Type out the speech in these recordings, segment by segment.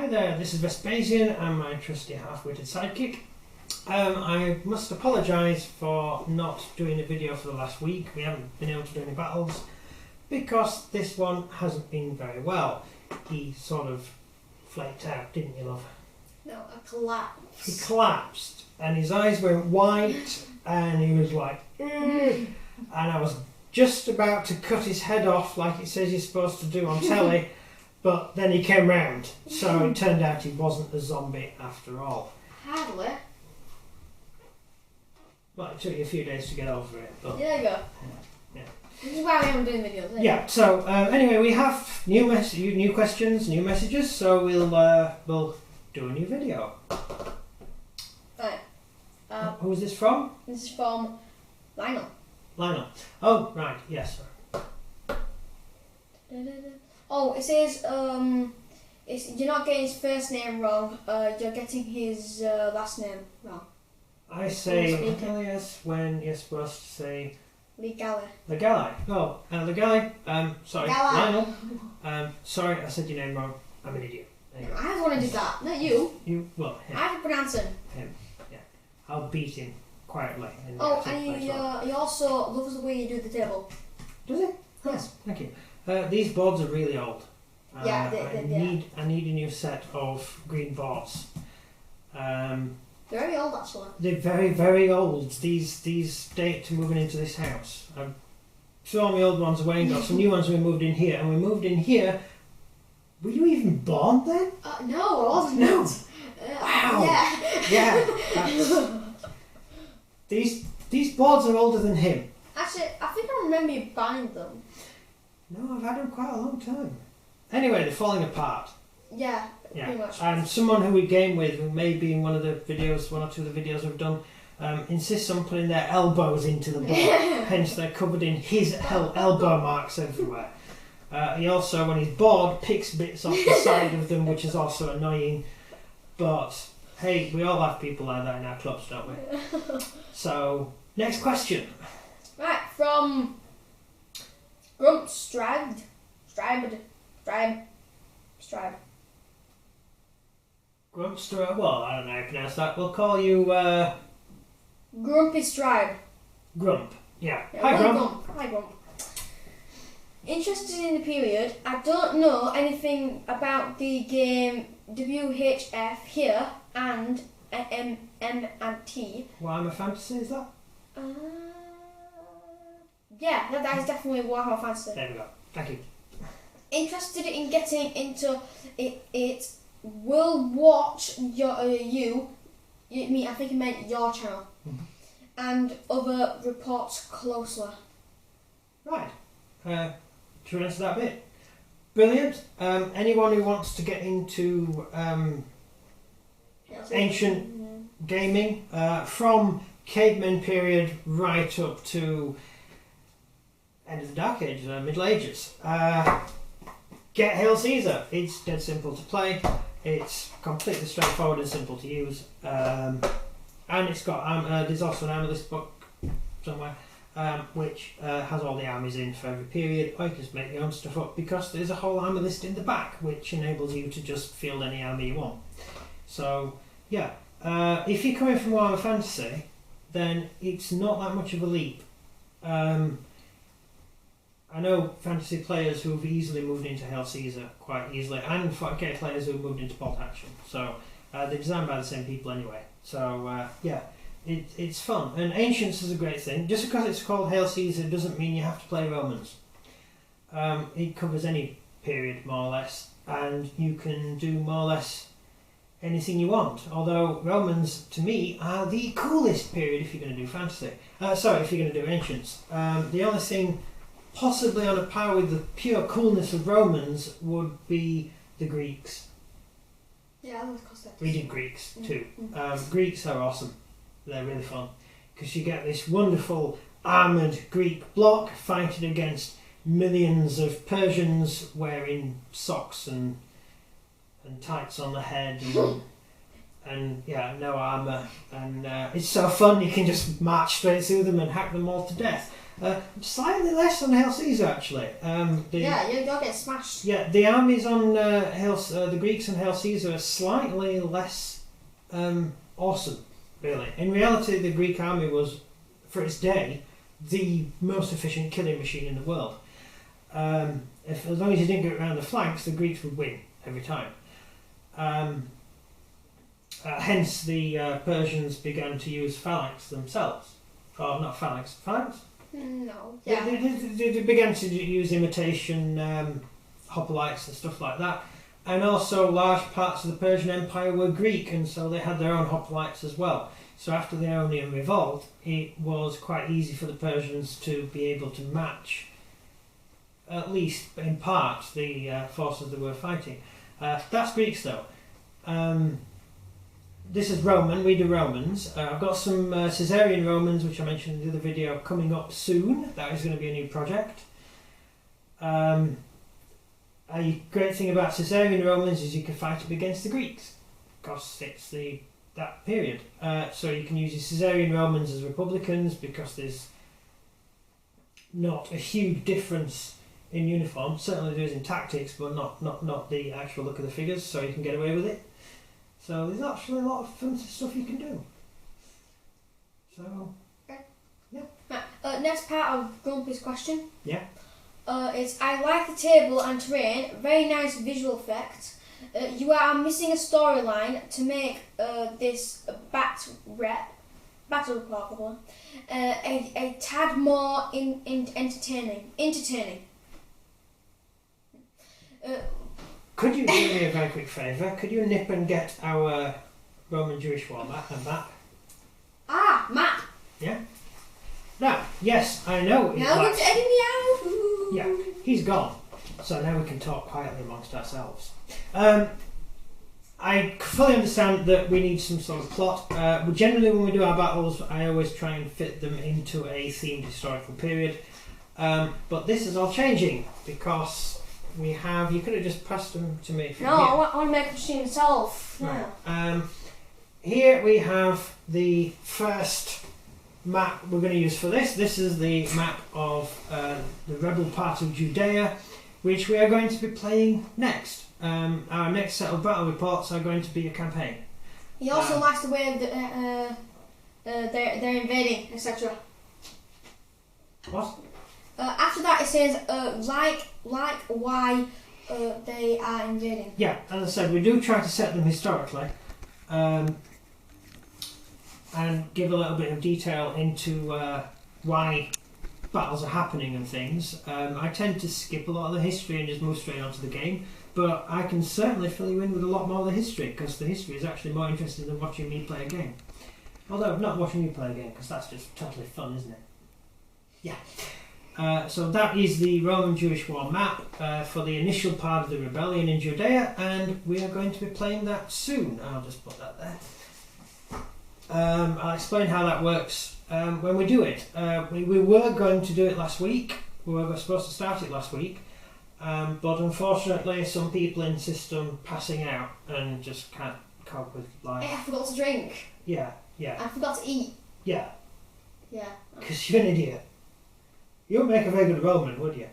Hi there, this is Vespasian and my trusty half-witted sidekick. I must apologise for not doing a video for the last week. We haven't been able to do any battles because this one hasn't been very well. He sort of flaked out, didn't you, love? No, I collapsed. He collapsed and his eyes went white and he was like, and I was just about to cut his head off like it says you're supposed to do on telly, but then he came round, so it turned out he wasn't a zombie after all. Hardly. Well, it took you a few days to get over it, but There you go. Yeah. This is why we haven't done videos. yeah. So anyway, we have new questions, new messages, so we'll do a new video. Right. Who is this from? This is from Lionel. Lionel. Oh, right. Yes, sir. Oh, it says you're not getting his first name wrong. You're getting his last name wrong. I say Speaking. Elias when you're supposed to say Legale. Legali. Oh, Legali. Sorry, Legali. Lionel. Sorry, I said your name wrong. I'm an idiot. There you go. I want to do that, not you. You, well, him. I have to pronounce him. I'll beat him quietly. In the Oh, next and episode. he also loves the way you do the table. Does he? Yes. Thank you. These boards are really old. Yeah, I need a new set of green boards. Very old, actually. They're very, very old. These date to moving into this house. I've thrown my old ones away and got some new ones when we moved in here. And we moved in here. Were you even born then? No, I wasn't. No. Wow. Yeah. Yeah. Yeah. These boards are older than him. Actually, I think I remember you buying them. No, I've had them quite a long time. Anyway, they're falling apart. Yeah, Yeah. pretty much. And someone who we game with, who may be in one or two of the videos we've done, insists on putting their elbows into the board. Hence, they're covered in his elbow marks everywhere. He also, when he's bored, picks bits off the side of them, which is also annoying. But hey, we all have people like that in our clubs, don't we? So, next question. Right, from Grump Stride. Grumpster, well, I don't know how to pronounce that. We'll call you Grumpy Stride. Grump. Yeah. Yeah, Hi, well, Grump. Hi, Grump. Interested in the period. I don't know anything about the game WHF here and M and T. Warhammer Fantasy, is that? Yeah, that is definitely Warhammer Fantasy. There we go. Thank you. Interested in getting into it will watch your I think you meant your channel and other reports closely. Right. To answer that bit. Brilliant. Anyone who wants to get into ancient gaming, from caveman period right up to end of the Dark Ages, Middle Ages, get Hail Caesar. It's dead simple to play. It's completely straightforward and simple to use. And it's got there's also an army list book somewhere, which has all the armies in for every period, or you can just make your own stuff up because there's a whole army list in the back which enables you to just field any army you want. So yeah, if you're coming from Warhammer Fantasy, then it's not that much of a leap. I know fantasy players who've easily moved into Hail Caesar quite easily, and 40k players who've moved into Bolt Action. So they're designed by the same people anyway. So yeah. It's fun, and Ancients is a great thing. Just because it's called Hail Caesar doesn't mean you have to play Romans. It covers any period, more or less, and you can do more or less anything you want. Although Romans, to me, are the coolest period if you're going to do fantasy. If you're going to do Ancients. The only thing possibly on a par with the pure coolness of Romans would be the Greeks. Yeah, I love Cossacks. We did Greeks too. Greeks are awesome. They're really fun because you get this wonderful armoured Greek block fighting against millions of Persians wearing socks and tights on the head and no armour, and it's so fun. You can just march straight through them and hack them all to death. Slightly less on Hail Caesar, actually. Yeah, you're getting smashed. Yeah, the armies on the Greeks on Hail Caesar are slightly less awesome, really. In reality, the Greek army was, for its day, the most efficient killing machine in the world. As long as you didn't get around the flanks, the Greeks would win every time. Hence, the Persians began to use phalanx themselves. Or not phalanx. Phalanx? No. Yeah. They began to use imitation hoplites and stuff like that. And also, large parts of the Persian Empire were Greek, and so they had their own hoplites as well. So after the Ionian Revolt, it was quite easy for the Persians to be able to match, at least in part, the forces they were fighting. That's Greeks, though. This is Roman, we do Romans. I've got some Caesarian Romans, which I mentioned in the other video, coming up soon. That is going to be a new project. A great thing about Caesarian Romans is you can fight up against the Greeks, because it's that period. So you can use your Caesarian Romans as Republicans, because there's not a huge difference in uniform. Certainly there is in tactics, but not the actual look of the figures, so you can get away with it. So there's actually a lot of fun stuff you can do. So, yeah. Right, next part of Grumpy's question. Yeah. It's, I like the table and terrain, very nice visual effect. You are missing a storyline to make this battle report a tad more entertaining. Could you do me a very quick favour? Could you nip and get our Roman Jewish war map and map? Ah, map. Yeah. Now, yes, I know. Now it's editing me out. Yeah, he's gone. So now we can talk quietly amongst ourselves. I fully understand that we need some sort of plot. Generally, when we do our battles, I always try and fit them into a themed historical period. But this is all changing because we have. You could have just passed them to me. No, I want to make a machine myself. Right. Yeah. Here we have the first map we're going to use for this. This is the map of the rebel part of Judea, which we are going to be playing next. Our next set of battle reports are going to be a campaign. He also likes the way that they're invading, etc. What? After that, it says like why they are invading. Yeah, as I said, we do try to set them historically, and give a little bit of detail into why battles are happening and things. I tend to skip a lot of the history and just move straight onto the game, but I can certainly fill you in with a lot more of the history, because the history is actually more interesting than watching me play a game. Although, not watching you play a game, because that's just totally fun, isn't it? Yeah. So that is the Roman Jewish War map for the initial part of the rebellion in Judea, and we are going to be playing that soon. I'll just put that there. I'll explain how that works when we do it. We were going to do it last week. We were supposed to start it last week, but unfortunately some people insist on passing out and just can't cope with life. Hey, I forgot to drink. Yeah. I forgot to eat. Yeah. Yeah. Because you're an idiot. You wouldn't make a very good Roman, would you?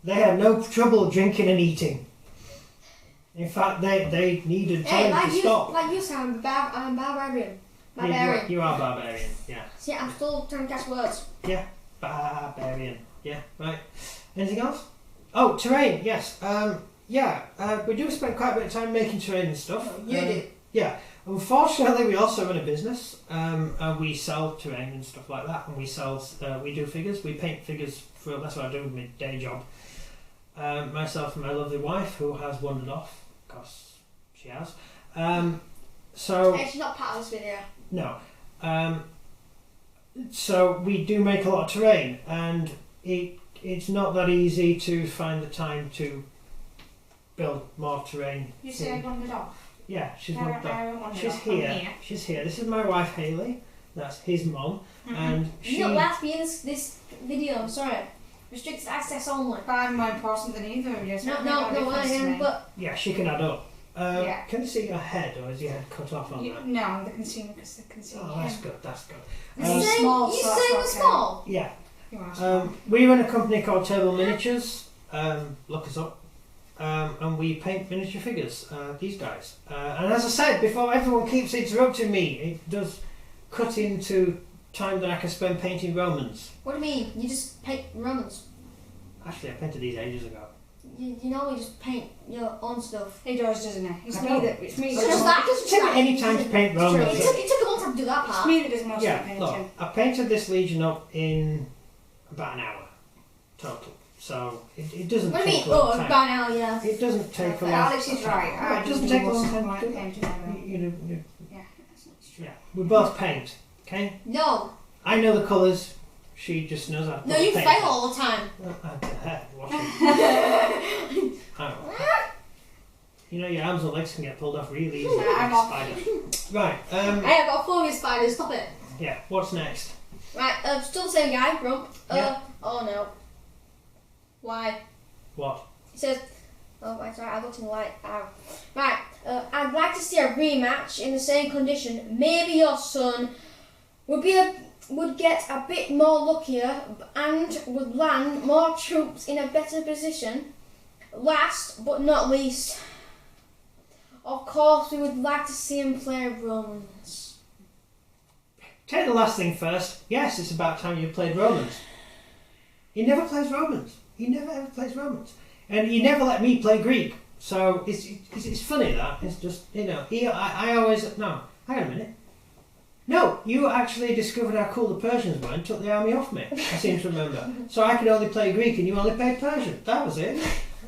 They had no trouble drinking and eating. In fact, they needed time to stop. Like you sound, I'm barbarian. Barbarian. You are barbarian, yeah. See, I'm still trying to catch words. Yeah, barbarian. Yeah, right. Anything else? Oh, terrain, yes. We do spend quite a bit of time making terrain and stuff. You do? Yeah. Unfortunately, we also run a business. We sell terrain and stuff like that, and we do figures. We paint figures. That's what I do with my day job. Myself and my lovely wife, who has wandered off, because she has. Hey, she's not part of this video. No. So we do make a lot of terrain, and it's not that easy to find the time to build more terrain. You say I wandered off? Yeah, she's wandered off. She's here. She's here. This is my wife Hayley. That's his mum, and she. You're not allowed to be in this video. I'm sorry. Restricted access only. But I'm more important than either of you. So No, but Yeah, she can add up. Yeah. Can you see your head, or is your head cut off on that? No, they can see me because they can see Oh, him. that's good. That's good. This is small. You saying small? Yeah. You are. We run a company called Table Miniatures. Look us up. And we paint miniature figures, these guys. And as I said before, everyone keeps interrupting me. It does cut into time that I can spend painting Romans. What do you mean? You just paint Romans? Actually, I painted these ages ago. You normally just paint your own stuff. He does, doesn't he? It's I me know. that. It's me. It's that just does- that. It doesn't take me any time to paint It Romans. took a long time to do that It's part. me that does most of the Yeah, painting. look, I painted this Legion up in about an hour total. So it doesn't What do you take mean? a long Oh, time. by now, yeah. It doesn't take a But long Alex is right. Yeah, I it doesn't do take a most long of time my to do it. painting ever. Yeah, that's true. Yeah, we both paint, okay? No. I know the colours, she just knows how to No, you paint. fail all the time. Watch it. Oh. You know, your arms and legs can get pulled off really easily. Yeah, I'm like a off. spider. Right, I have got 4 of these spiders, stop it. yeah, what's next? Right, still the same guy, Grump. Yeah. Oh no. Why? What? It says, oh, right, sorry, I looked in the light. Ow. Right, I'd like to see a rematch in the same condition. Maybe your son would get a bit more luckier and would land more troops in a better position. Last but not least, of course, we would like to see him play Romans. Take the last thing first. Yes, it's about time you played Romans. He never plays Romans. He never ever plays Romans. And he never let me play Greek. So it's funny that. It's just, you know, I always, no, hang on a minute. No, you actually discovered how cool the Persians were and took the army off me, I seem to remember. So I could only play Greek and you only played Persian. That was it.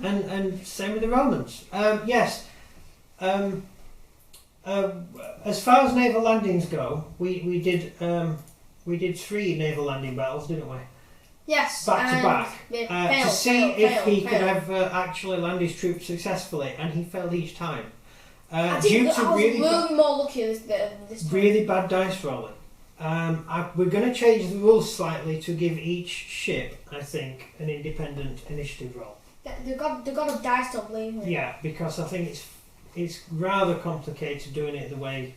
And same with the Romans. Yes. As far as naval landings go, we did 3 naval landing battles, didn't we? Yes, Back to and back, they to see if he could failed. ever actually land his troops successfully, and he failed each time. I Due think to I was really more lucky this time. really bad dice rolling. We're going to change the rules slightly to give each ship, I think, an independent initiative roll. They've got a dice, don't believe me. Yeah, because I think it's rather complicated doing it the way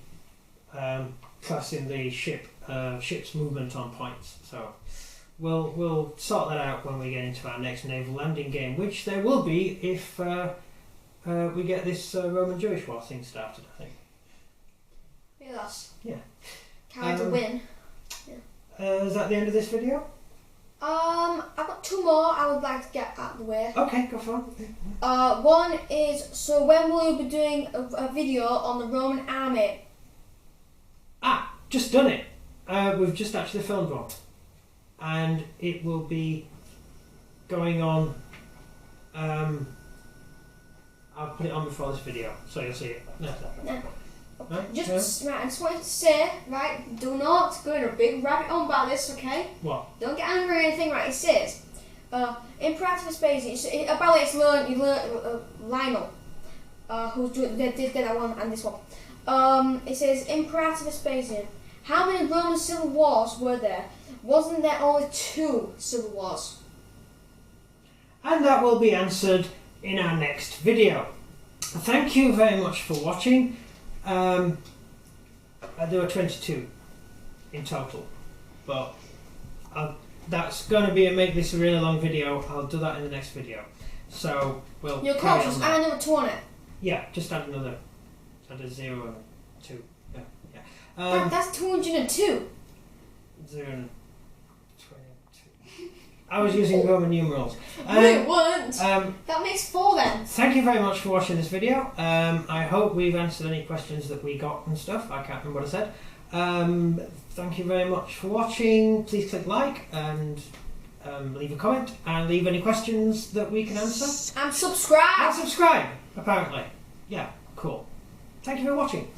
classing the ship's movement on points. So we'll sort that out when we get into our next naval landing game, which there will be if we get this Roman Jewish war thing started, I think. Yes. Yeah. Can't wait to win. Is that the end of this video? I've got 2 more I would like to get out of the way. Okay, go for it. One is, so when will you be doing a video on the Roman army? Just done it. We've just actually filmed one. And it will be going on. I'll put it on before this video, so you'll see it. No. Right? I just wanted to say, right, do not go in a big rabbit on about this, okay? What? Don't get angry or anything, right? It says, Imperator Vespasian, about it's Lionel, who did that one and this one. It says, Imperator Vespasian, how many Roman civil wars were there? Wasn't there only 2 civil wars? And that will be answered in our next video. Thank you very much for watching. There were 22 in total, but that's going to make this a really long video. I'll do that in the next video. So we'll. You're carry cautious, on that. add another 2 on it. Yeah, just add another. Add a 0 and a 2. Yeah. That's 202. 0 and 22. I was using Roman numerals. No, it weren't. Um, That makes 4 then. Thank you very much for watching this video. I hope we've answered any questions that we got and stuff. I can't remember what I said. Thank you very much for watching. Please click like and leave a comment and leave any questions that we can answer. And subscribe. And subscribe, apparently. Yeah, cool. Thank you for watching.